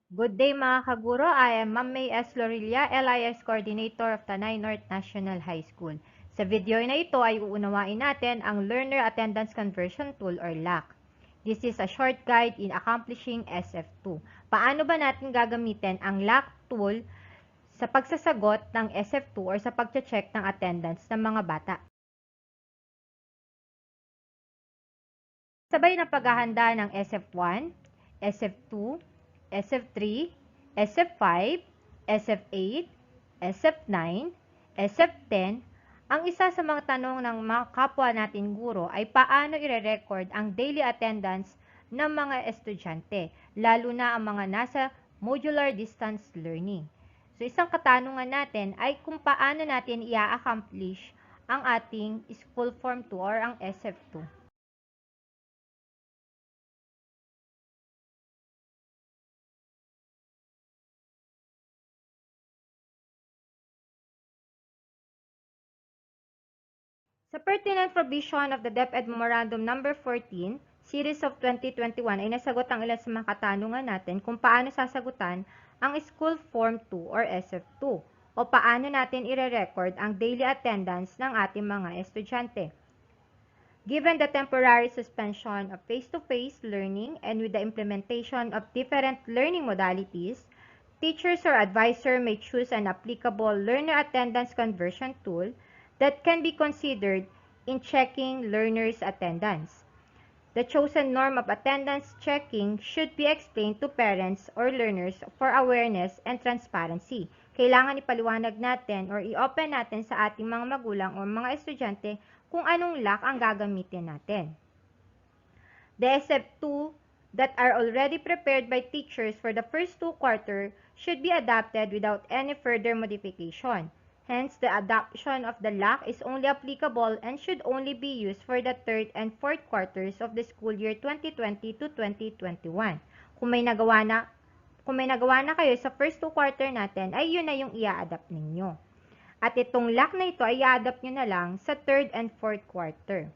Good day mga Ka-Guro. I am Ma'am May S. Lorilla, LIS Coordinator of Tanay North National High School. Sa video na ito ay uunawain natin ang Learner Attendance Conversion Tool or LAC. This is a short guide in accomplishing SF2. Paano ba natin gagamitin ang LAC tool sa pagsasagot ng SF2 or sa pagche-check ng attendance ng mga bata? Sabay na paghahanda ng SF1, SF2, SF3, SF5, SF8, SF9, SF10, ang isa sa mga tanong ng mga kapwa natin guro ay paano ire-record ang daily attendance ng mga estudyante, lalo na ang mga nasa modular distance learning. So isang katanungan natin ay kung paano natin i-accomplish ang ating school form 2 or ang SF2. Sa pertinent provision of the DepEd Memorandum No. 14, Series of 2021 ay nasagot ang ilan sa mga katanungan natin kung paano sasagutan ang School Form 2 or SF2 o paano natin ire-record ang daily attendance ng ating mga estudyante. Given the temporary suspension of face-to-face learning and with the implementation of different learning modalities, teachers or advisor may choose an applicable learner attendance conversion tool that can be considered in checking learners' attendance. The chosen norm of attendance checking should be explained to parents or learners for awareness and transparency. Kailangan ipaliwanag natin or i-open natin sa ating mga magulang o mga estudyante kung anong LAC ang gagamitin natin. The SF2 that are already prepared by teachers for the first 2 quarters should be adopted without any further modification. Hence, the adoption of the LAC is only applicable and should only be used for the 3rd and 4th quarters of the school year 2020 to 2021. Kung may nagawa na kayo sa first 2 quarter natin, ay yun na yung i-adapt ninyo. At itong LAC na ito ay i-adapt nyo na lang sa 3rd and 4th quarter.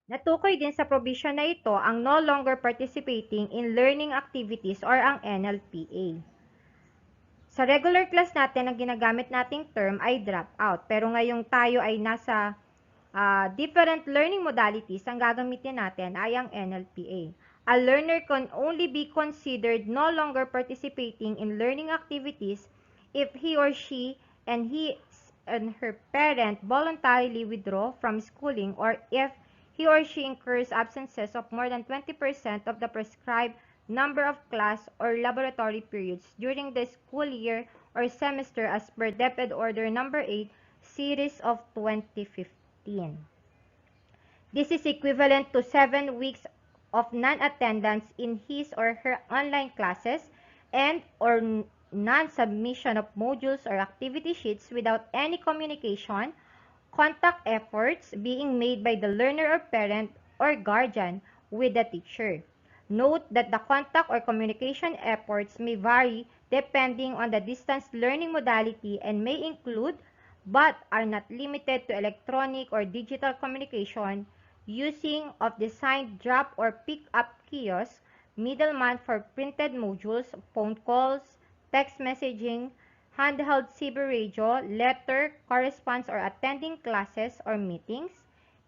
Natukoy din sa provision na ito ang no longer participating in learning activities or ang NLPA. Sa regular class natin, ang ginagamit nating term ay dropout. Pero ngayong tayo ay nasa different learning modalities, ang gagamitin natin ay ang NLPA. A learner can only be considered no longer participating in learning activities if he or she and her parent voluntarily withdraw from schooling or if he or she incurs absences of more than 20% of the prescribed number of class or laboratory periods during the school year or semester as per DepEd Order No. 8, Series of 2015. This is equivalent to 7 weeks of non-attendance in his or her online classes and or non-submission of modules or activity sheets without any communication, contact efforts being made by the learner or parent or guardian with the teacher. Note that the contact or communication efforts may vary depending on the distance learning modality and may include but are not limited to electronic or digital communication, using of designed drop or pick-up kiosks, middleman for printed modules, phone calls, text messaging, handheld CB radio, letter, correspondence or attending classes or meetings,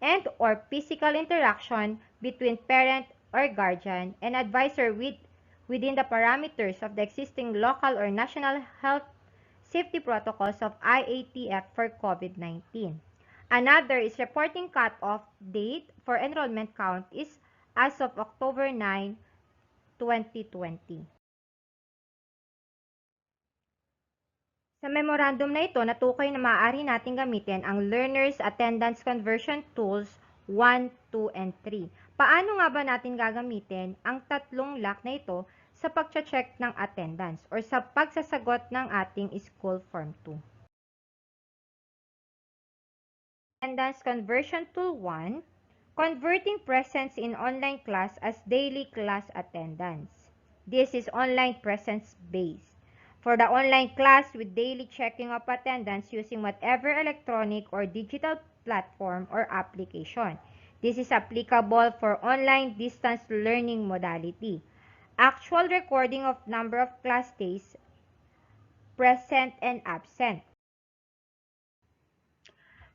and or physical interaction between parent or guardian and advisor within the parameters of the existing local or national health safety protocols of IATF for COVID-19. Another is reporting cutoff date for enrollment count is as of October 9, 2020. Sa memorandum na ito, natukoy na maaari nating gamitin ang Learners Attendance Conversion Tools 1, 2, and 3. Paano nga ba natin gagamitin ang tatlong LAC na ito sa pagche-check ng attendance or sa pagsasagot ng ating School Form 2? Attendance Conversion Tool 1, converting presence in online class as daily class attendance. This is online presence based. For the online class with daily checking of attendance using whatever electronic or digital platform or application. This is applicable for online distance learning modality. Actual recording of number of class days, present and absent.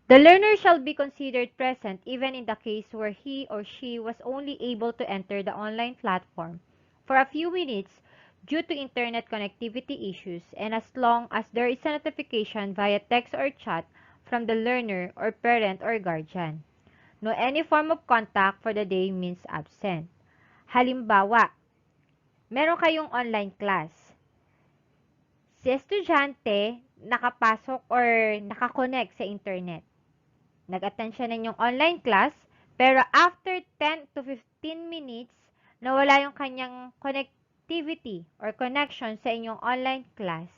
The learner shall be considered present even in the case where he or she was only able to enter the online platform for a few minutes due to internet connectivity issues, and as long as there is a notification via text or chat from the learner or parent or guardian. No any form of contact for the day means absent. Halimbawa, meron kayong online class. Si estudyante nakapasok or nakakonect sa internet. Nag-attend siya ng inyong online class, pero after 10 to 15 minutes, nawala yung kanyang connectivity or connection sa inyong online class.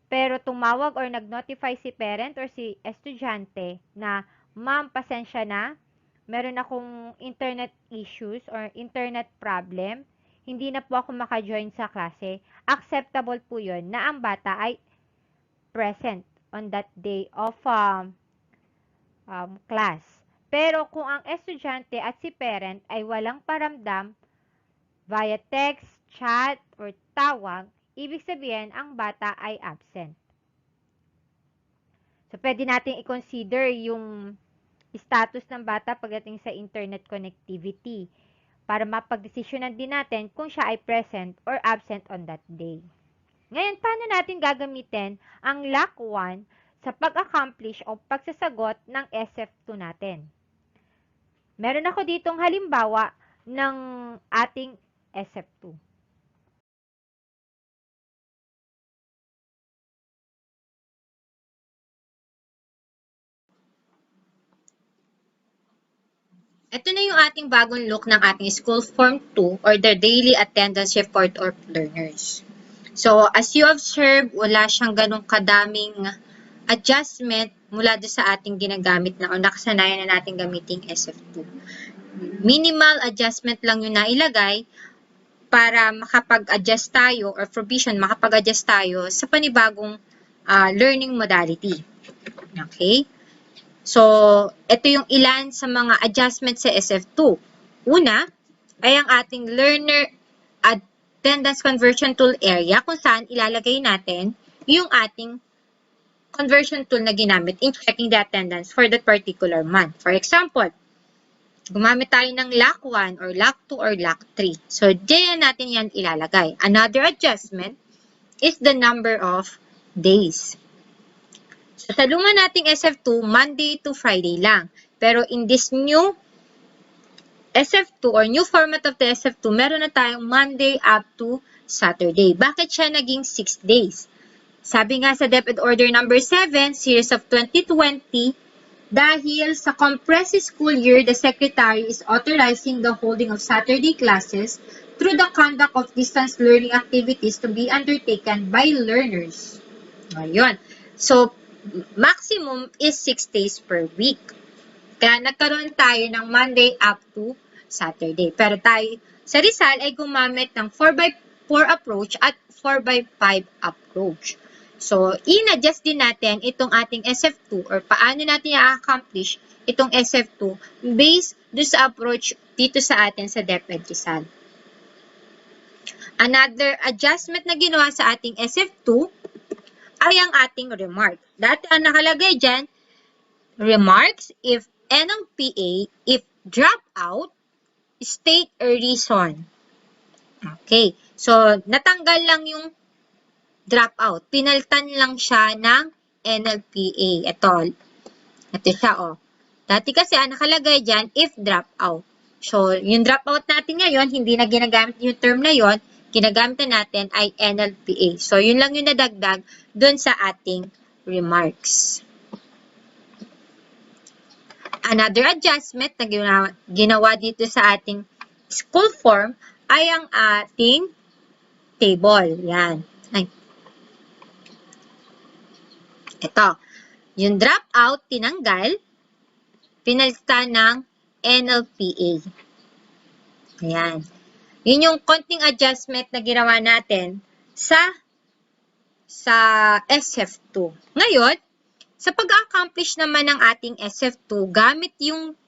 Pero tumawag or nag-notify si parent or si estudyante na, "Ma'am, pasensya na, meron akong internet issues or internet problem, hindi na po ako maka-join sa klase." Acceptable po yun na ang bata ay present on that day of class. Pero kung ang estudyante at si parent ay walang paramdam via text, chat, or tawag, ibig sabihin ang bata ay absent. So, pwede natin i-consider yung status ng bata pagdating sa internet connectivity para mapagdesisyonan din natin kung siya ay present or absent on that day. Ngayon, paano natin gagamitin ang LAC 1 sa pag-accomplish o pagsasagot ng SF2 natin? Meron ako ditong halimbawa ng ating SF2. Ito na yung ating bagong look ng ating school form 2 or the daily attendance report of learners. So, as you observe, wala siyang ganong kadaming adjustment mula doon sa ating ginagamit na o nakasanayan na natin gamiting SF2. Minimal adjustment lang yung nailagay para makapag-adjust tayo or provision, makapag-adjust tayo sa panibagong learning modality. Okay? So, ito yung ilan sa mga adjustments sa SF2. Una, ay ang ating learner attendance conversion tool area kung saan ilalagay natin yung ating conversion tool na ginamit in checking the attendance for that particular month. For example, gumamit tayo ng LAC 1 or LAC 2 or LAC 3. So, diyan natin yan ilalagay. Another adjustment is the number of days. So, sa luma nating SF2, Monday to Friday lang. Pero in this new SF2 or new format of the SF2, meron na tayong Monday up to Saturday. Bakit siya naging 6 days? Sabi nga sa DepEd Order number 7, Series of 2020, dahil sa compressed school year, the Secretary is authorizing the holding of Saturday classes through the conduct of distance learning activities to be undertaken by learners. Ayun. So, maximum is 6 days per week. Kaya nagkaroon tayo ng Monday up to Saturday. Pero tayo sa Rizal ay gumamit ng 4x4 approach at 4x5 approach. So, in-adjust din natin itong ating SF2 or paano natin i-accomplish itong SF2 based doon sa approach dito sa atin sa DepEd Rizal. Another adjustment na ginawa sa ating SF2 ay ang ating remark. Dati ang nakalagay dyan, remarks if N ng PA, if drop out, state a reason. Okay. So, natanggal lang yung drop out. Pinaltan lang siya ng NLPA. Ito siya, oh. Dati kasi ang nakalagay dyan, if drop out. So, yung drop out natin ngayon, hindi na ginagamit yung term na yon, ginagamit na natin ay NLPA. So, yun lang yung nadagdag dun sa ating remarks. Another adjustment na ginawa dito sa ating school form ay ang ating table. Yan. Ay. Ito. Yung drop out, tinanggal, pinalitan ng NLPA. Ayan. Yun yung konting adjustment na ginawa natin sa SF2. Ngayon, sa pag-accomplish naman ng ating SF2, gamit yung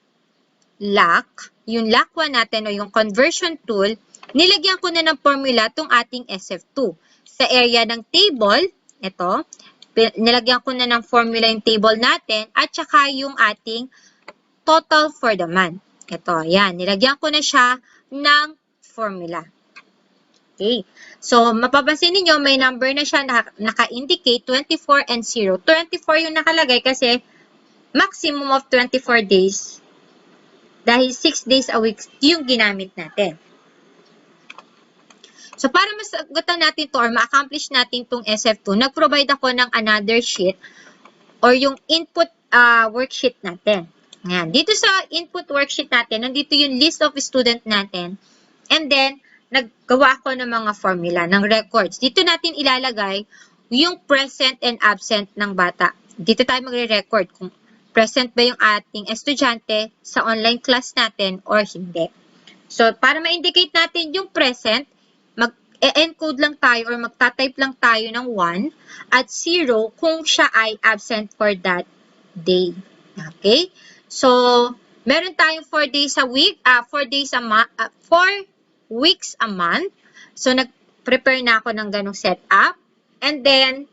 LAC, yung LAC 1 natin o yung conversion tool, nilagyan ko na ng formula itong ating SF2. Sa area ng table, ito, nilagyan ko na ng formula yung table natin at saka yung ating total for the month. Ito, yan. Nilagyan ko na siya ng formula. Okay. So, mapapansin niyo may number na siya naka-indicate 24 and 0. 24 yung nakalagay kasi maximum of 24 days. Dahil 6 days a week yung ginamit natin. So, para masagutan natin to or ma-accomplish natin tong SF2, nag-provide ako ng another sheet or yung input worksheet natin. Ayan. Dito sa input worksheet natin, nandito yung list of student natin. And then, naggawa ako ng mga formula, ng records. Dito natin ilalagay yung present and absent ng bata. Dito tayo magre-record kung present ba yung ating estudyante sa online class natin or hindi. So, para ma-indicate natin yung present, mag-encode lang tayo or magta-type lang tayo ng 1 at 0 kung siya ay absent for that day. Okay? So, meron tayong 4 days a week, 4 weeks a month. So, nag-prepare na ako ng ganong setup. And then,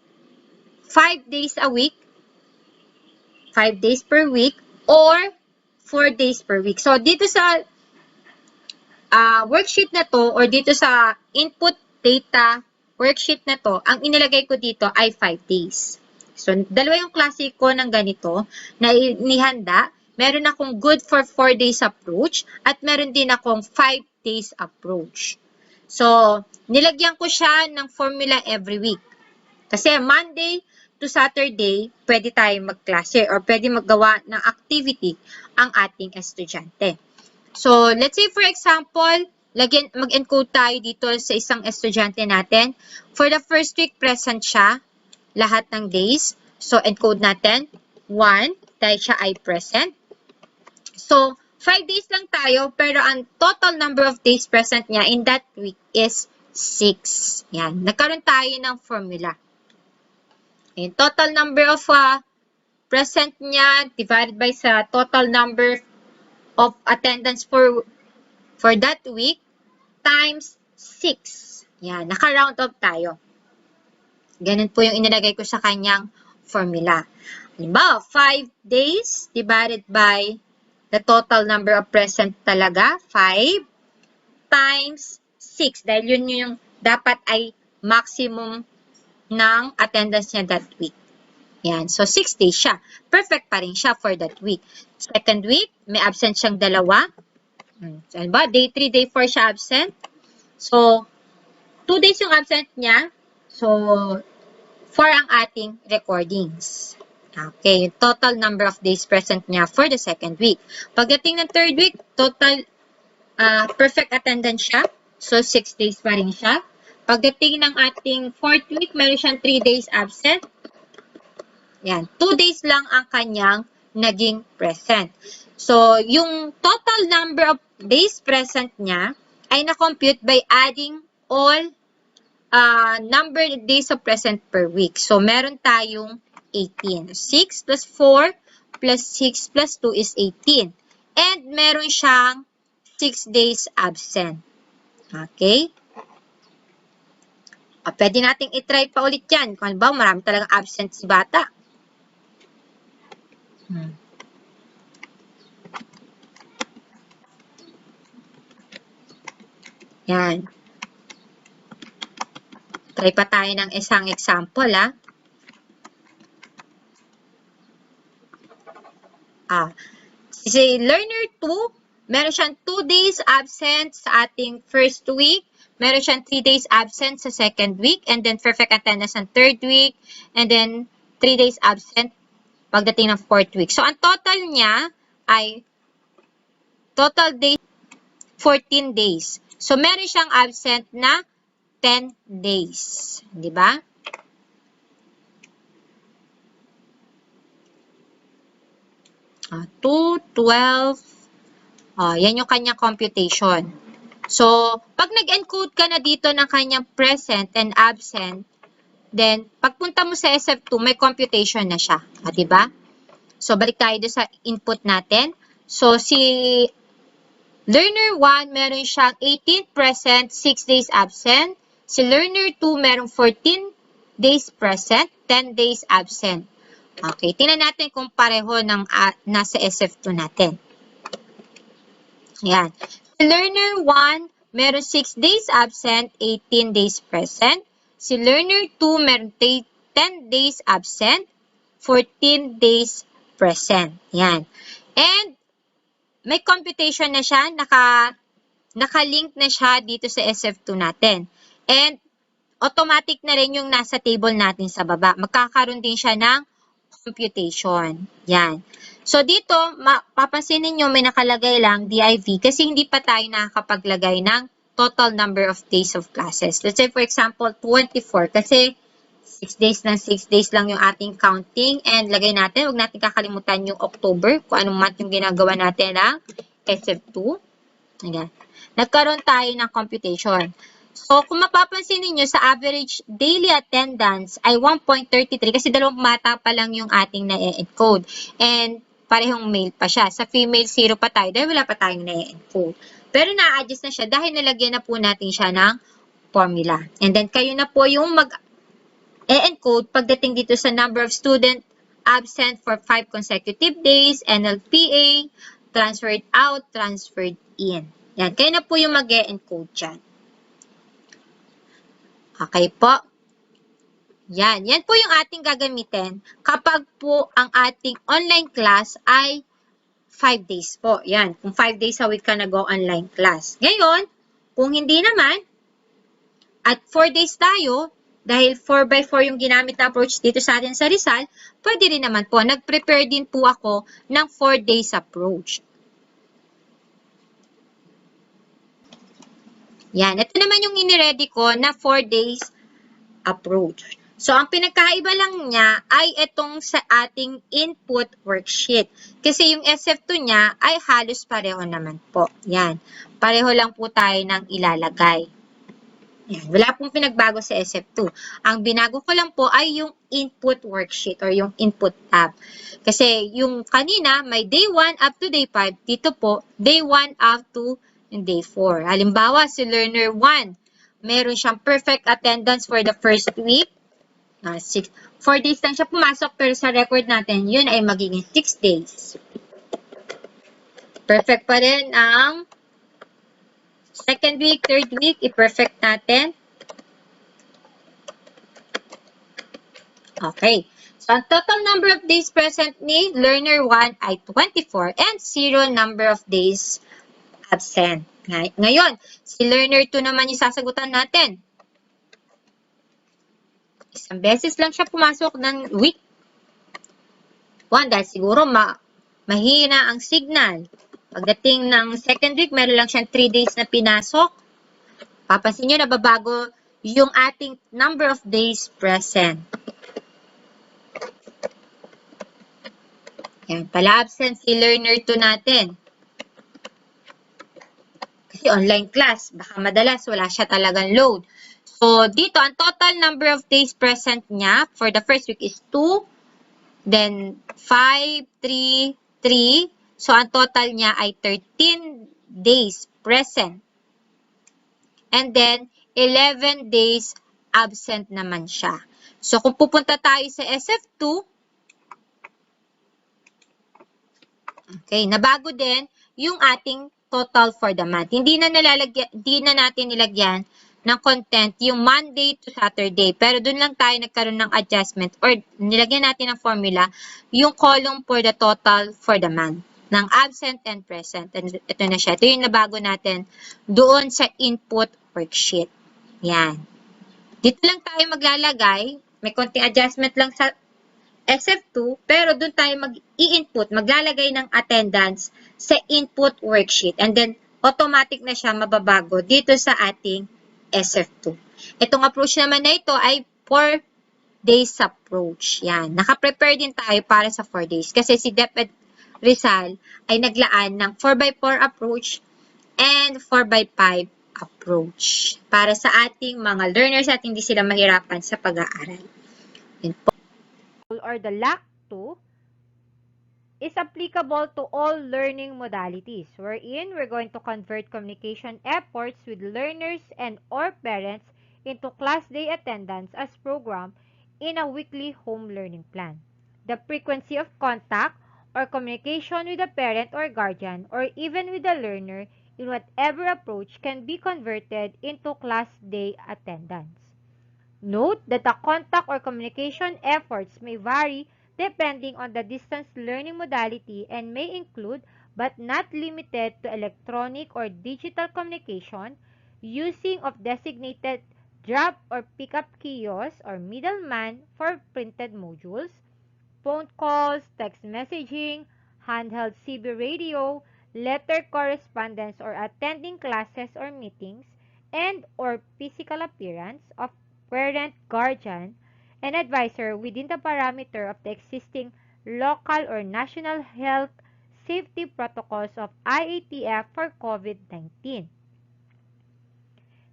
5 days a week, 5 days per week, or 4 days per week. So, dito sa worksheet na to, or dito sa input data worksheet na to, ang inilagay ko dito ay 5 days. So, dalawa yung klase ko ng ganito na inihanda. Meron akong good for 4 days approach at meron din akong 5 days approach. So, nilagyan ko siya ng formula every week. Kasi Monday to Saturday, pwede tayo magklase or pwede maggawa ng activity ang ating estudyante. So, let's say for example, mag-encode tayo dito sa isang estudyante natin. For the first week, present siya, lahat ng days. So, encode natin, 1, dahil siya ay present. So, 5 days lang tayo, pero ang total number of days present niya in that week is 6. Yan. Nagkaroon tayo ng formula. Yung total number of present niya divided by sa total number of attendance for that week times 6. Yan. Naka-round up tayo. Ganun po yung inilagay ko sa kanyang formula. Halimbawa, 5 days divided by the total number of present talaga, 5 times 6. Dahil yun yung dapat ay maximum ng attendance niya that week. Yan. So, 6 days siya. Perfect pa rin siya for that week. Second week, may absent siyang dalawa. So, ba? Day 3, day 4 siya absent. So, 2 days yung absent niya. So, 4 ang ating recordings. Okay, yung total number of days present niya for the second week. Pagdating ng third week, total perfect attendance siya. So, 6 days pa rin siya. Pagdating ng ating fourth week, meron siyang 3 days absent. Yan, 2 days lang ang kanyang naging present. So, yung total number of days present niya ay na-compute by adding all number of days of present per week. So, meron tayong 18. 6 plus 4 plus 6 plus 2 is 18. And meron siyang 6 days absent. Okay? Pwede nating i-try pa ulit yan. Kung ba, marami talagang absent si bata. Yan. Try pa tayo ng isang example, Si learner 2, meron siyang 2 days absent sa ating first week. Meron siyang 3 days absent sa second week. And then perfect attendance sa third week. And then 3 days absent pagdating ng fourth week. So, ang total niya ay total days 14 days. So, meron siyang absent na 10 days. Di ba? Ah, 2, 12. Yan yung kanyang computation. So, pag nag-encode ka na dito ng kanyang present and absent, then, pagpunta mo sa SF2, may computation na siya. Di ba? So, balik tayo doon sa input natin. So, si Learner 1, meron siyang 18 present, 6 days absent. Si Learner 2, merong 14 days present, 10 days absent. Okay, tingnan natin kung pareho ng nasa SF2 natin. Ayan. Si Learner 1, meron 6 days absent, 18 days present. Si Learner 2, meron 10 days absent, 14 days present. Yan. And may computation na siya, naka-link na siya dito sa SF2 natin. And automatic na rin yung nasa table natin sa baba. Magkakaroon din siya ng computation. Yan. So dito, papansinin nyo may nakalagay lang DIV kasi hindi pa tayo nakakapaglagay ng total number of days of classes. Let's say for example, 24 kasi 6 days ng 6 days lang yung ating counting and lagay natin, huwag natin kakalimutan yung October, kung anong month yung ginagawa natin ng SF2. Ayan. Nagkaroon tayo ng computation. So, kung mapapansin niyo sa average daily attendance ay 1.33 kasi dalawang mata pa lang yung ating na-encode. And parehong male pa siya. Sa female, 0 pa tayo dahil wala pa tayong na-encode. Pero na-adjust na siya dahil nalagyan na po natin siya ng formula. And then, kayo na po yung mag-encode pagdating dito sa number of student absent for 5 consecutive days, NLPA, transferred out, transferred in. Yan, kayo na po yung mag-encode dyan. Okay po. Yan. Yan po yung ating gagamitin kapag po ang ating online class ay 5 days po. Yan. Kung 5 days a week ka nag-online class. Ngayon, kung hindi naman, at 4 days tayo, dahil 4x4 yung ginamit na approach dito sa atin sa Rizal, pwede rin naman po. Nag-prepare din po ako ng 4 days approach. Yan. Ito naman yung iniready ko na 4 days approach. So, ang pinagkaiba lang niya ay itong sa ating input worksheet. Kasi yung SF2 niya ay halos pareho naman po. Yan. Pareho lang po tayo ng ilalagay. Yan. Wala pong pinagbago sa SF2. Ang binago ko lang po ay yung input worksheet or yung input tab. Kasi yung kanina may day 1 up to day 5. Dito po, day 1 up to day 4. Halimbawa, si learner 1, meron siyang perfect attendance for the first week. 4 days lang siya pumasok pero sa record natin, yun ay magiging 6 days. Perfect pa rin ang second week, third week, i-perfect natin. Okay. So, ang total number of days present ni learner 1 ay 24 and 0 number of days absent. Ngayon, si learner 2 naman yung sasagutan natin. Isang beses lang siya pumasok ng week 1 dahil siguro mahina ang signal. Pagdating ng second week, meron lang siyang 3 days na pinasok. Papansin nyo, nababago yung ating number of days present. Yan, pala absent si learner 2 natin. Kasi online class, baka madalas wala siya talagang load. So, dito, ang total number of days present niya for the first week is 2, then 5, 3, 3. So, ang total niya ay 13 days present. And then, 11 days absent naman siya. So, kung pupunta tayo sa SF2, okay, nabago din yung ating total for the month. Hindi na natin nilagyan ng content yung Monday to Saturday. Pero dun lang tayo nagkaroon ng adjustment or nilagyan natin ng formula yung column for the total for the month ng absent and present. And ito na siya. Ito yung nabago natin doon sa input worksheet. Yan. Dito lang tayo maglalagay. May konting adjustment lang sa SF2, pero doon tayo mag-i-input, maglalagay ng attendance sa input worksheet. And then, automatic na siya mababago dito sa ating SF2. Itong approach naman na ito ay 4 days approach. Yan. Naka-prepare din tayo para sa 4 days. Kasi si DepEd Rizal ay naglaan ng 4x4 approach and 4x5 approach para sa ating mga learners at hindi sila mahirapan sa pag-aaral. Yan po. Or the LAC 2, is applicable to all learning modalities, wherein we're going to convert communication efforts with learners and or parents into class day attendance as programmed in a weekly home learning plan. The frequency of contact or communication with a parent or guardian or even with the learner in whatever approach can be converted into class day attendance. Note that the contact or communication efforts may vary depending on the distance learning modality and may include but not limited to electronic or digital communication, using of designated drop or pickup kiosks or middleman for printed modules, phone calls, text messaging, handheld CB radio, letter correspondence or attending classes or meetings, and or physical appearance of parent, guardian, and advisor within the parameter of the existing local or national health safety protocols of IATF for COVID-19.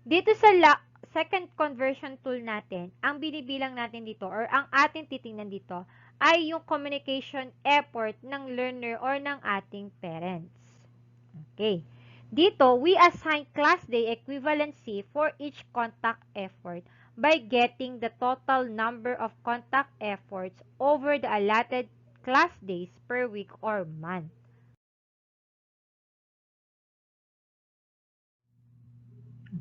Dito sa second conversion tool natin, ang binibilang natin dito or ang ating titingnan dito ay yung communication effort ng learner or ng ating parents. Okay. Dito, we assign class day equivalency for each contact effort by getting the total number of contact efforts over the allotted class days per week or month.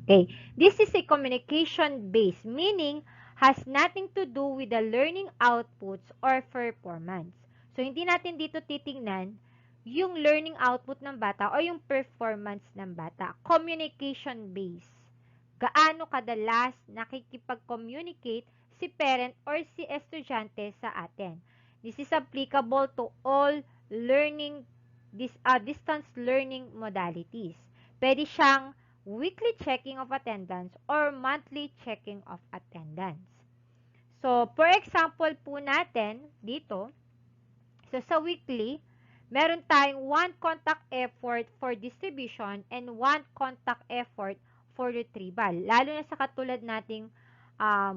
Okay, this is a communication base, meaning has nothing to do with the learning outputs or performance. So, hindi natin dito titingnan yung learning output ng bata o yung performance ng bata. Communication base. Gaano kadalas nakikipag-communicate si parent or si estudyante sa atin. This is applicable to all learning, distance learning modalities. Pwede siyang weekly checking of attendance or monthly checking of attendance. So, for example po natin dito, so sa weekly, meron tayong 1 contact effort for distribution and 1 contact effort for retrieval. Lalo na sa katulad nating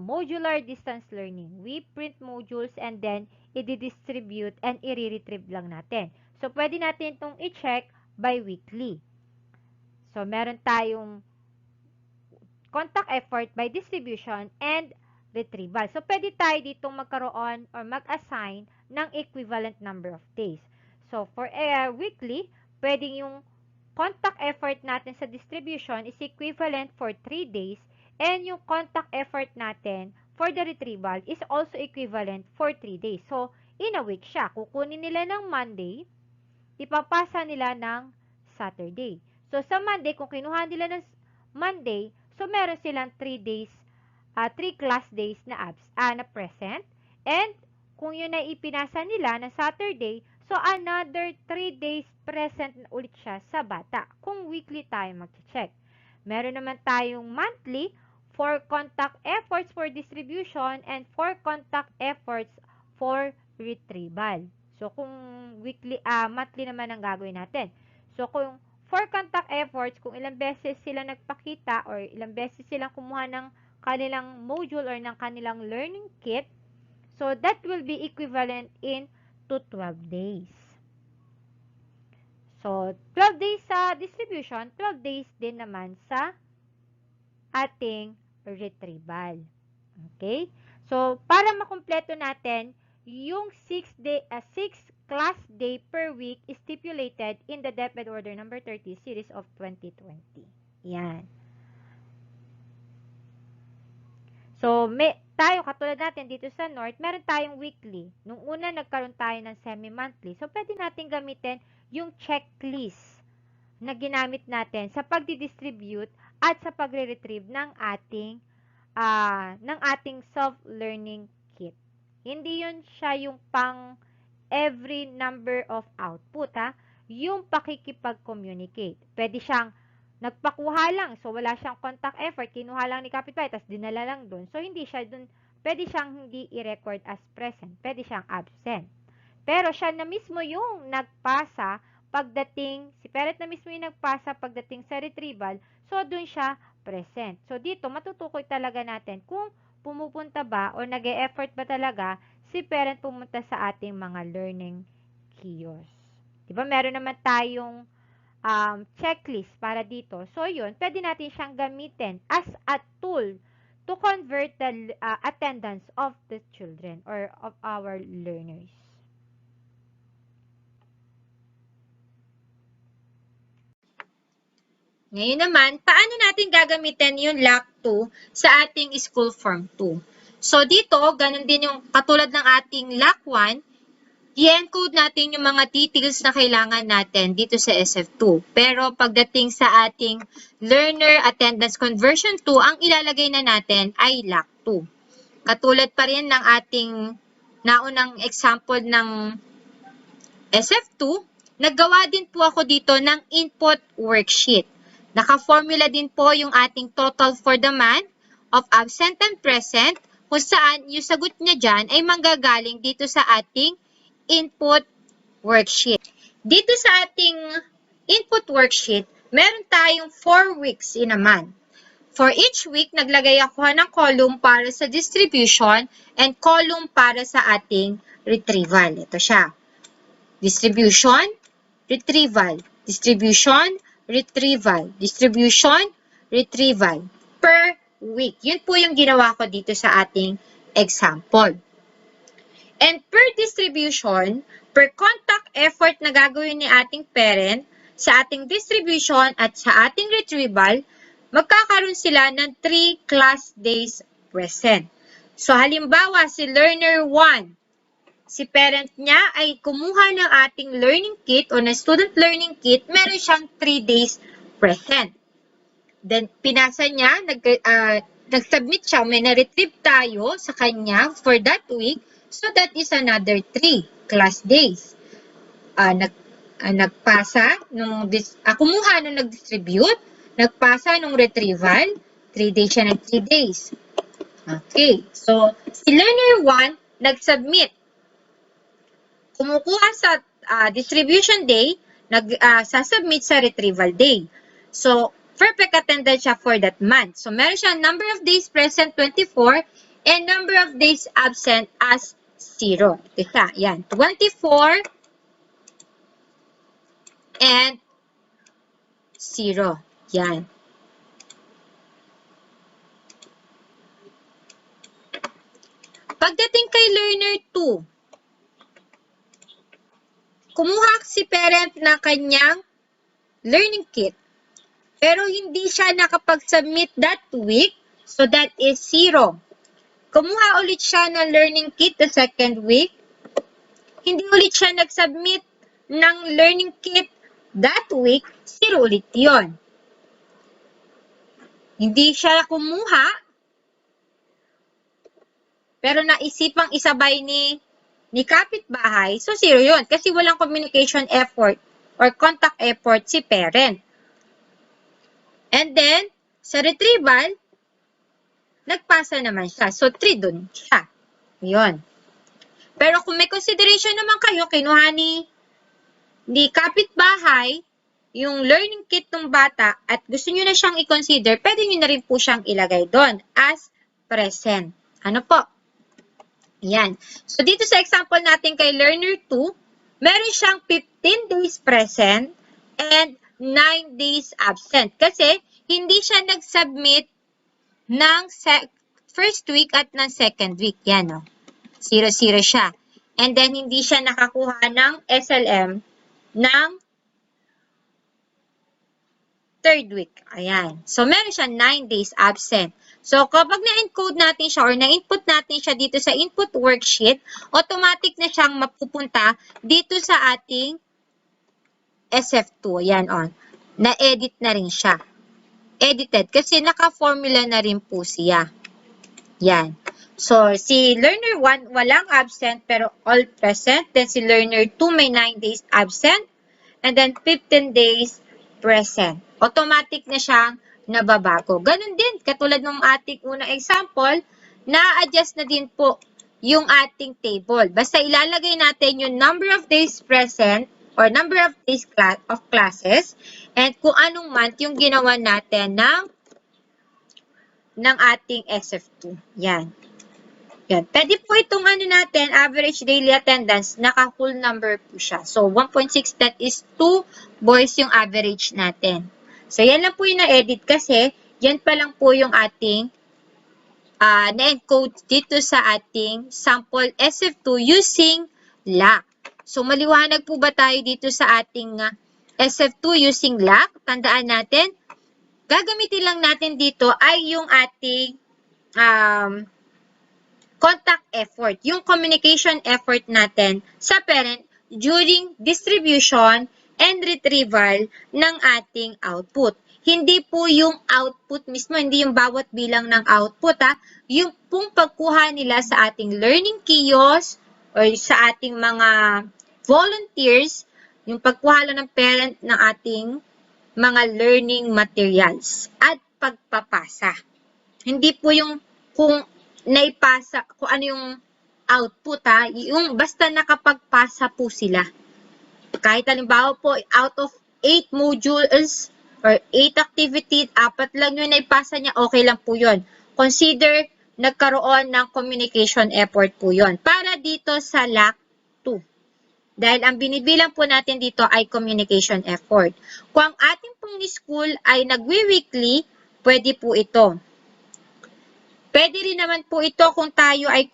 modular distance learning. We print modules and then i-distribute and i-retrieve lang natin. So, pwede natin itong i-check by weekly. So, meron tayong contact effort by distribution and retrieval. So, pwede tayo ditong magkaroon or mag-assign ng equivalent number of days. So, for weekly, pwedeng yung contact effort natin sa distribution is equivalent for 3 days and yung contact effort natin for the retrieval is also equivalent for 3 days. So, in a week siya. Kukunin nila ng Monday, ipapasa nila ng Saturday. So, sa Monday, kung kinuha nila ng Monday, so meron silang 3 days, 3 class days na present. And, kung yun ay ipinasa nila na Saturday, so another 3 days present na ulit siya sa bata. Kung weekly tayo mag-check. Meron naman tayong monthly, 4 contact efforts for distribution and 4 contact efforts for retrieval. So, kung weekly, monthly naman ang gagawin natin. So, kung for contact efforts, kung ilang beses sila nagpakita or ilang beses silang kumuha ng kanilang module or ng kanilang learning kit, so that will be equivalent in to 12 days. So, 12 days sa distribution, 12 days din naman sa ating retrieval. Okay? So, para makumpleto natin, yung 6 class day per week is stipulated in the DepEd Order number 30 series of 2020. Yan. So, tayo, katulad natin dito sa North, meron tayong weekly. Nung una, nagkaroon tayo ng semi-monthly. So, pwede natin gamitin yung checklist na ginamit natin sa pagdi-distribute at sa pagre-retrieve ng ating self-learning kit. Hindi yun siya yung pang every number of output, yung pakikipag-communicate. Pwede siyang nagpakuha lang, so wala siyang contact effort, kinuha lang ni kapitbahay, tapos dinala lang dun. So, hindi siya dun, pwede siyang hindi i-record as present, pwede siyang absent. Pero siya na mismo yung nagpasa pagdating, si parent na mismo yung nagpasa pagdating sa retrieval, so dun siya present. So, dito, matutukoy talaga natin kung pumupunta ba o nag-e-effort ba talaga si parent pumunta sa ating mga learning kit. kiosk. Diba meron naman tayong checklist para dito. So, yun, pwede natin siyang gamitin as a tool to convert the attendance of the children or of our learners. Ngayon naman, paano natin gagamitin yung LACT 2 sa ating school form 2? So, dito, ganun din yung katulad ng ating LAC 1, i-encode natin yung mga details na kailangan natin dito sa SF2. Pero pagdating sa ating learner attendance conversion 2, ang ilalagay na natin ay LACT 2. Katulad pa rin ng ating naunang example ng SF2, naggawa din po ako dito ng input worksheet. Naka-formula din po yung ating total for the month of absent and present, kung saan yung sagot niya dyan ay manggagaling dito sa ating input worksheet. Dito sa ating input worksheet, meron tayong 4 weeks in a month. For each week, naglagay ako ng column para sa distribution and column para sa ating retrieval. Ito siya. Distribution, retrieval. Distribution, retrieval. Distribution, retrieval. Per week. Yun po yung ginawa ko dito sa ating example. And per distribution, per contact effort na gagawin ni ating parent, sa ating distribution at sa ating retrieval, magkakaroon sila ng 3 class days present. So, halimbawa, si learner 1, si parent niya ay kumuha ng ating learning kit o na student learning kit, meron siyang 3 days present. Then, pinasa niya, nag-submit siya, may na-retrieve tayo sa kanya for that week. So, that is another 3 class days. Nagpasa, kumuha nung nag-distribute, nagpasa nung retrieval, 3 days siya ng 3 days. Okay, so, si learner 1, nag-submit. Kumukuha sa distribution day, sasubmit sa retrieval day. So, perfect attendance siya for that month. So, meron siya number of days present, 24, and number of days absent as 0. Ito yan. 24 and 0. Yan. Pagdating kay learner 2, kumuha si parent na kanyang learning kit, pero hindi siya nakapag-submit that week, so that is 0. Kumuha ulit siya ng learning kit the second week, hindi ulit siya nag-submit ng learning kit that week, 0 ulit yun. Hindi siya kumuha, pero naisipang isabay ni kapitbahay, so 0 yun. Kasi walang communication effort or contact effort si parent. And then, sa retrieval, nagpasa naman siya. So, 3 dun siya. Yun. Pero kung may consideration naman kayo, kinuha ni kapitbahay yung learning kit ng bata at gusto nyo na siyang i-consider, pwede nyo na rin po siyang ilagay doon as present. Ano po? Yan. So, dito sa example natin kay learner 2, meron siyang 15 days present and 9 days absent. Kasi, hindi siya nag-submit ng first week at ng second week. Yan, o. 0-0 siya. And then, hindi siya nakakuha ng SLM ng third week. Ayan. So, meron siya 9 days absent. So, kapag na-encode natin siya or na-input natin siya dito sa input worksheet, automatic na siyang mapupunta dito sa ating SF2. Ayan, on. Na-edit na rin siya. Edited. Kasi naka-formula na rin po siya. Yan. So, si learner 1, walang absent pero all present. Then, si learner 2, may 9 days absent. And then, 15 days present. Automatic na siyang nababago. Ganun din, katulad ng ating unang example, na-adjust na din po yung ating table. Basta ilalagay natin yung number of days present or number of days of classes and kung anong month yung ginawa natin ng ating SF2. Yan. Yan. Pwede po itong natin, average daily attendance, naka-whole number po siya. So, 1.6 that is 2 boys yung average natin. So, yan lang po yung na-edit kasi yan pa lang po yung ating na-encode dito sa ating sample SF2 using LAC. So, maliwanag po ba tayo dito sa ating SF2 using LAC? Tandaan natin, gagamitin lang natin dito ay yung ating contact effort, yung communication effort natin sa parent during distribution and retrieval ng ating output. Hindi po yung output mismo, hindi yung bawat bilang ng output, yung pong pagkuha nila sa ating learning kiosk or sa ating mga volunteers, yung pagkuha lang ng parent ng ating mga learning materials at pagpapasa. Hindi po yung kung naipasa, kung ano yung output, yung basta nakapagpasa po sila. Kahit halimbawa po, out of 8 modules or 8 activities, 4 lang yung naipasa niya, okay lang po yun. Consider nagkaroon ng communication effort po yun. Para dito sa LACT 2. Dahil ang binibilang po natin dito ay communication effort. Kung ang ating pong school ay nagwi-weekly, pwede po ito. Pwede rin naman po ito kung tayo ay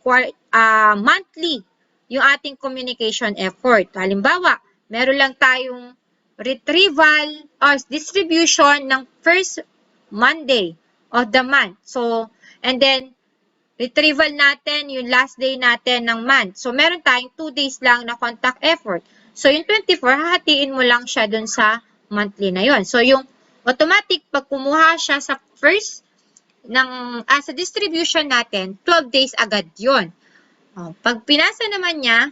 monthly yung ating communication effort. Halimbawa, meron lang tayong retrieval or distribution ng first Monday of the month. So, and then, retrieval natin yung last day natin ng month. So, meron tayong 2 days lang na contact effort. So, yung 24, hahatiin mo lang siya dun sa monthly na yon. So, yung automatic, pag kumuha siya sa first sa distribution natin, 12 days agad yon. Pag pinasa naman niya,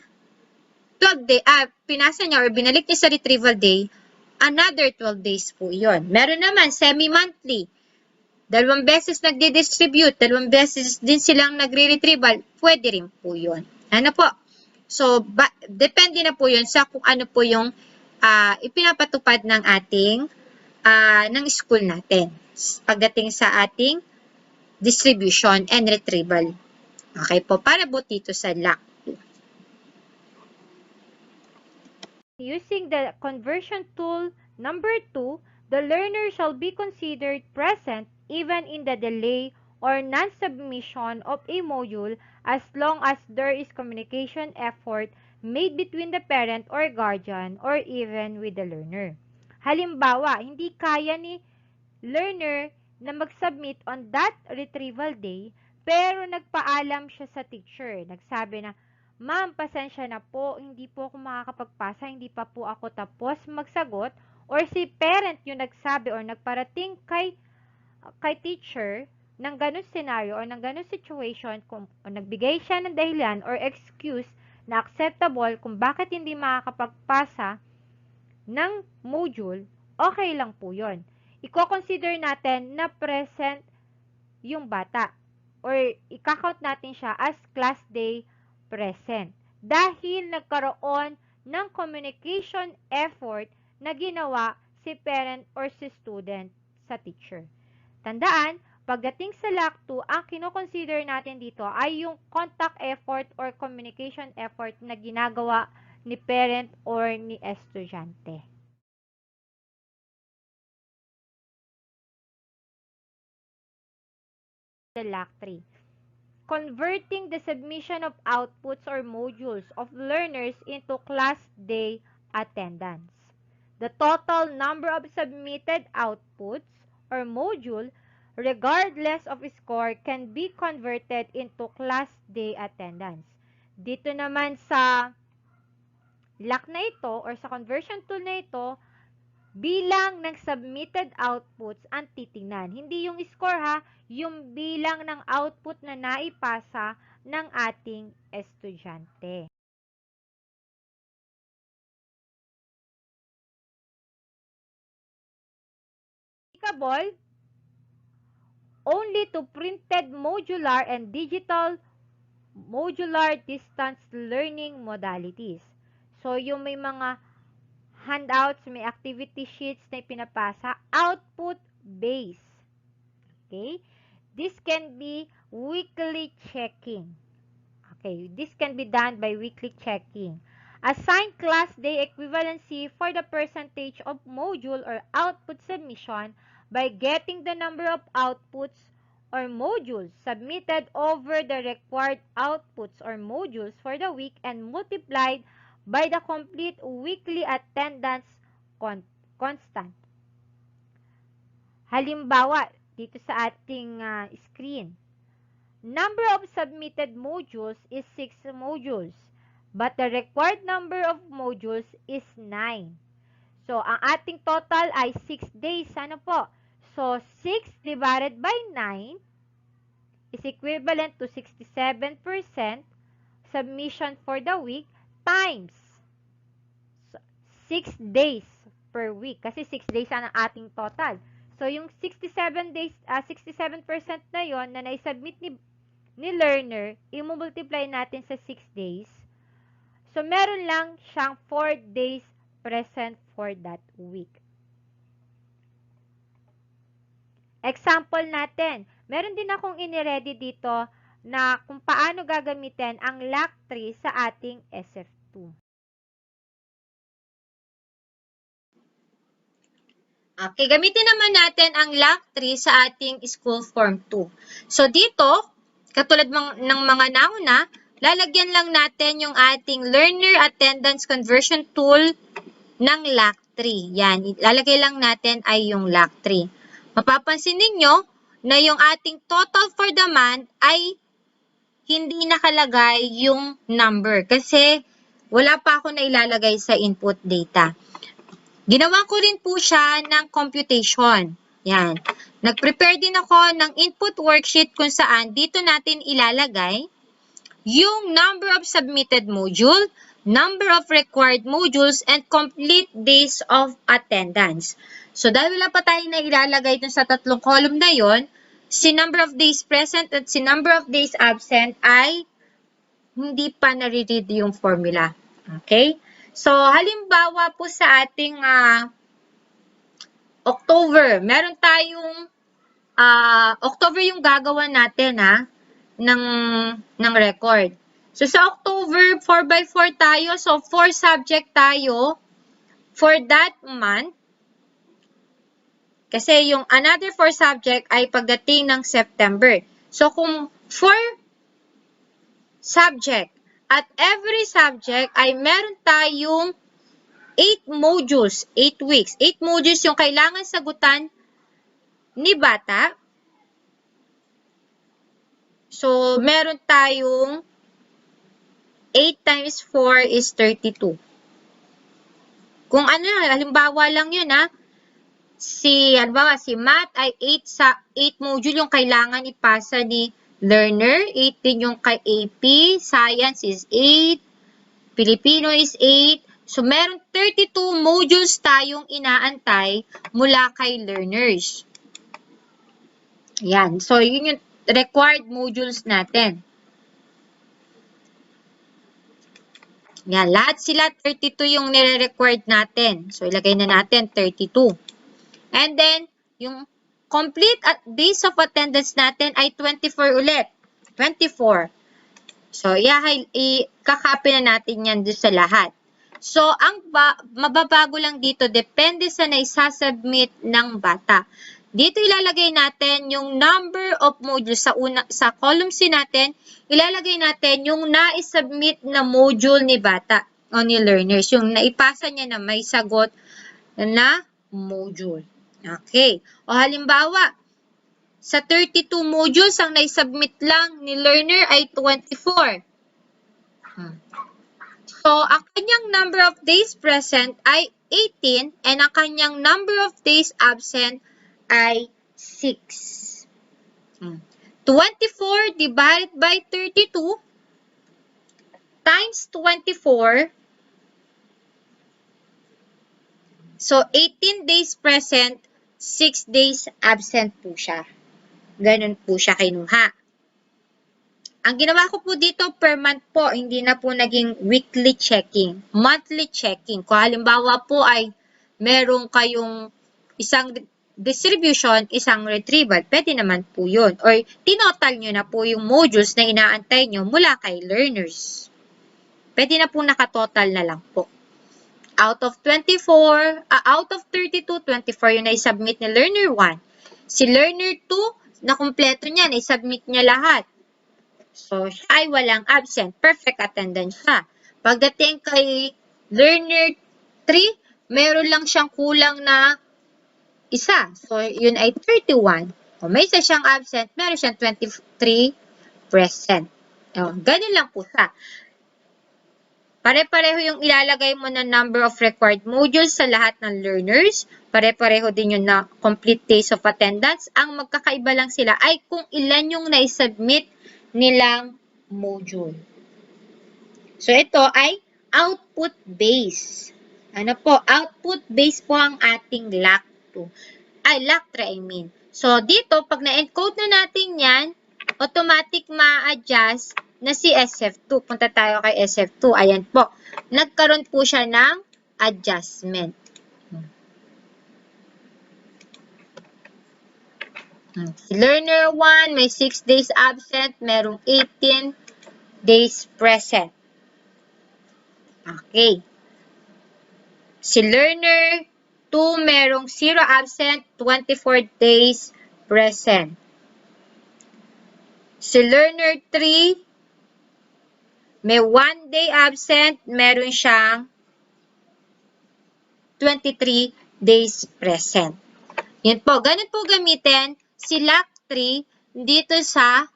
12 day, pinasa niya or binalik niya sa retrieval day, another 12 days po yon. Meron naman, semi-monthly. 2 beses nagdi-distribute, 2 beses din silang nagre-retrieval, pwede rin po yun. Ano po? So, depende na po yun sa kung ano po yung ipinapatupad ng ating ng school natin. Pagdating sa ating distribution and retrieval. Okay po, para po dito sa LACT. Using the conversion tool number 2, the learner shall be considered present even in the delay or non-submission of a module as long as there is communication effort made between the parent or guardian or even with the learner. Halimbawa, hindi kaya ni learner na mag-submit on that retrieval day, pero nagpaalam siya sa teacher. Nagsabi na, "Ma'am, pasensya na po, hindi po ako makakapagpasa, hindi pa po ako tapos magsagot." Or si parent yung nagsabi or nagparating kay teacher ng ganun scenario or ng ganun situation, kung nagbigay siya ng dahilan or excuse na acceptable kung bakit hindi makakapagpasa ng module, okay lang po yun. I-consider natin na present yung bata or i-count natin siya as class day present dahil nagkaroon ng communication effort na ginawa si parent or si student sa teacher. Tandaan, pagdating sa LACT 2, ang kino-consider natin dito ay yung contact effort or communication effort na ginagawa ni parent or ni estudyante. The LACT 3. Converting the submission of outputs or modules of learners into class day attendance. The total number of submitted outputs or module, regardless of score, can be converted into class day attendance. Dito naman sa LAC na ito or sa conversion tool na ito, bilang ng submitted outputs ang titingnan. Hindi yung score yung bilang ng output na naipasa ng ating estudyante. Applicable only to printed modular and digital modular distance learning modalities. So, yung may mga handouts, may activity sheets na ipinapasa, output-based. Okay? This can be weekly checking. Okay, this can be done by weekly checking. Assign class day equivalency for the percentage of module or output submission by getting the number of outputs or modules submitted over the required outputs or modules for the week and multiplied by the complete weekly attendance constant. Halimbawa, dito sa ating screen, number of submitted modules is 6 modules, but the required number of modules is 9. So, ang ating total ay 6 days. Ano po? So, 6 divided by 9 is equivalent to 67% submission for the week times 6 days per week. Kasi 6 days ang ating total. So, yung 67 days, 67% na yon na naisubmit ni learner, i-multiply natin sa 6 days. So, meron lang siyang 4 days present for that week. Example natin, meron din akong iniready dito na kung paano gagamitin ang LACT sa ating SF2. Okay, gamitin naman natin ang LACT sa ating school form 2. So dito, katulad ng mga nauna, lalagyan lang natin yung ating learner attendance conversion tool ng LACT. Yan, ilalagay lang natin ay yung LACT. Mapapansin ninyo na yung ating total for the month ay hindi nakalagay yung number kasi wala pa ako na ilalagay sa input data. Ginawa ko rin po siya ng computation. Yan. Nag-prepare din ako ng input worksheet kung saan dito natin ilalagay yung number of submitted module, number of required modules, and complete days of attendance. So, dahil wala pa tayo na ilalagay dun sa tatlong column na yon, si number of days present at si number of days absent ay hindi pa nare-read yung formula. Okay? So, halimbawa po sa ating October, meron tayong October yung gagawa natin ng record. So, sa October, 4x4 tayo. So, 4 subject tayo for that month. Kasi yung another 4 subject ay pagdating ng September. So, kung 4 subject at every subject ay meron tayong 8 modules, 8 weeks. 8 modules yung kailangan sagutan ni bata. So, meron tayong 8 times 4 is 32. Kung ano, halimbawa lang yun halimbawa, si math ay 8 module yung kailangan ipasa ni learner, 8 din yung kay AP, science is 8, Filipino is 8. So, meron 32 modules tayong inaantay mula kay learners. Yan. So, yun yung required modules natin. Yan. Lahat sila 32 yung nire-required natin. So, ilagay na natin 32. And then, yung complete days of attendance natin ay 24 ulit. 24. So, ikakopy na natin yan doon sa lahat. So, ang mababago lang dito, depende sa naisasubmit ng bata. Dito ilalagay natin yung number of modules sa column C natin, ilalagay natin yung naisubmit na module ni bata o ni learners. Yung naipasa niya na may sagot na module. Okay. O halimbawa, sa 32 modules, ang naisubmit lang ni learner ay 24. So, ang kanyang number of days present ay 18 and ang kanyang number of days absent ay 6. 24 divided by 32 times 24. So, 18 days present, 6 days absent po siya. Ganun po siya kinuha. Ang ginawa ko po dito per month po, hindi na po naging weekly checking, monthly checking. Kung halimbawa po ay meron kayong isang distribution, isang retrieval. Pwede naman po yun. Or tinotal nyo na po yung modules na inaantay nyo mula kay learners. Pwede na po nakatotal na lang po. Out of 32, 24 yung na-submit ni learner 1. Si learner 2, na kumpleto niya, na-submit niya lahat. So, siya ay walang absent. Perfect attendance siya. Pagdating kay learner 3, meron lang siyang kulang na isa. So, yun ay 31. O, may isa siyang absent, meron siyang 23 present. O, ganun lang po siya. Pare-pareho yung ilalagay mo na number of required modules sa lahat ng learners. Pare-pareho din yung na complete days of attendance. Ang magkakaiba lang sila ay kung ilan yung na-submit nilang module. So, ito ay output base. Ano po? Output base po ang ating LACT 2. LACT 3, I mean. So, dito, pag na-encode na natin yan, automatic ma-adjust na si SF2. Punta tayo kay SF2. Ayan po. Nagkaroon po siya ng adjustment. Si learner 1, may 6 days absent, merong 18 days present. Okay. Si learner 2, merong 0 absent, 24 days present. Si learner 3, may 1 day absent, meron siyang 23 days present. Yan po, ganun po gamitin si LACT 3 dito sa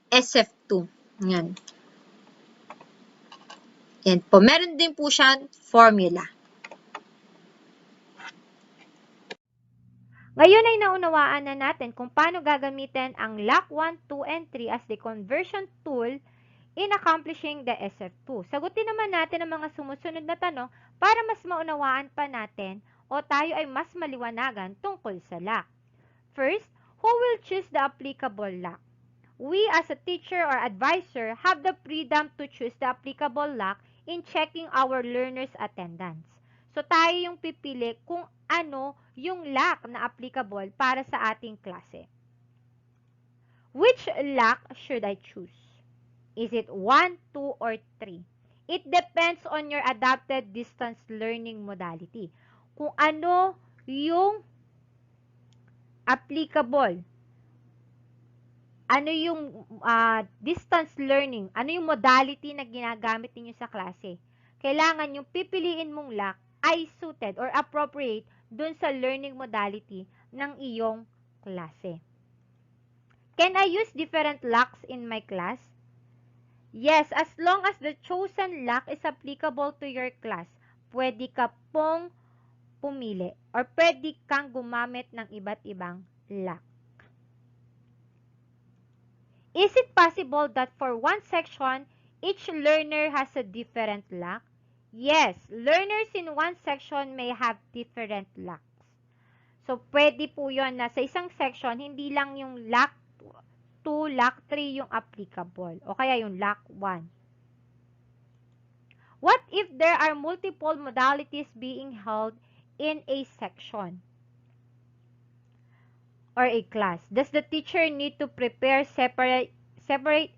SF2. Yan. Yan po, meron din po siyang formula. Ngayon ay naunawaan na natin kung paano gagamitin ang LAC 1, 2, and 3 as the conversion tool in accomplishing the SF2. Sagutin naman natin ang mga sumusunod na tanong para mas maunawaan pa natin o tayo ay mas maliwanagan tungkol sa LAC. First, who will choose the applicable LAC? We as a teacher or advisor have the freedom to choose the applicable LAC in checking our learners' attendance. So tayo yung pipili kung ano yung LAC na applicable para sa ating klase. Which LAC should I choose? Is it 1, 2, or 3? It depends on your adapted distance learning modality. Kung ano yung applicable, ano yung distance learning, ano yung modality na ginagamit ninyo sa klase. Kailangan yung pipiliin mong LAC ay suited or appropriate dun sa learning modality ng iyong klase. Can I use different LACs in my class? Yes, as long as the chosen LAC is applicable to your class, pwede ka pong pumili or pwede kang gumamit ng iba't ibang LAC. Is it possible that for one section, each learner has a different LAC? Yes, learners in one section may have different LACs. So, pwede po yun na sa isang section, hindi lang yung LAC 2, LAC 3 yung applicable o kaya yung LAC 1. What if there are multiple modalities being held in a section or a class? Does the teacher need to prepare separate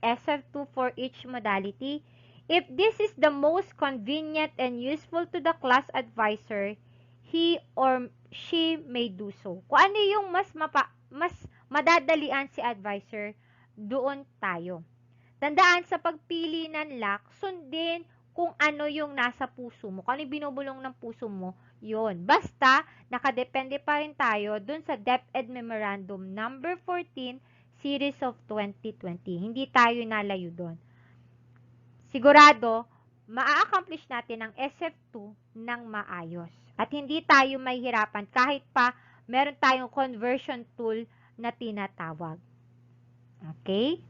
SF2 for each modality? If this is the most convenient and useful to the class advisor, he or she may do so. Kung ano yung mas madadalian si advisor, doon tayo. Tandaan sa pagpili ng LAC, sundin kung ano yung nasa puso mo. Kung ano yung binubulong ng puso mo, yun. Basta, nakadepende pa rin tayo dun sa DepEd Memorandum No. 14, Series of 2020. Hindi tayo nalayo doon. Sigurado, maa-accomplish natin ang SF2 ng maayos. At hindi tayo mahihirapan kahit pa meron tayong conversion tool na tinatawag. Okay?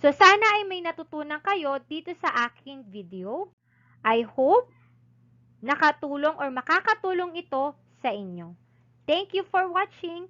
So, sana ay may natutunan kayo dito sa aking video. I hope nakatulong or makakatulong ito sa inyo. Thank you for watching.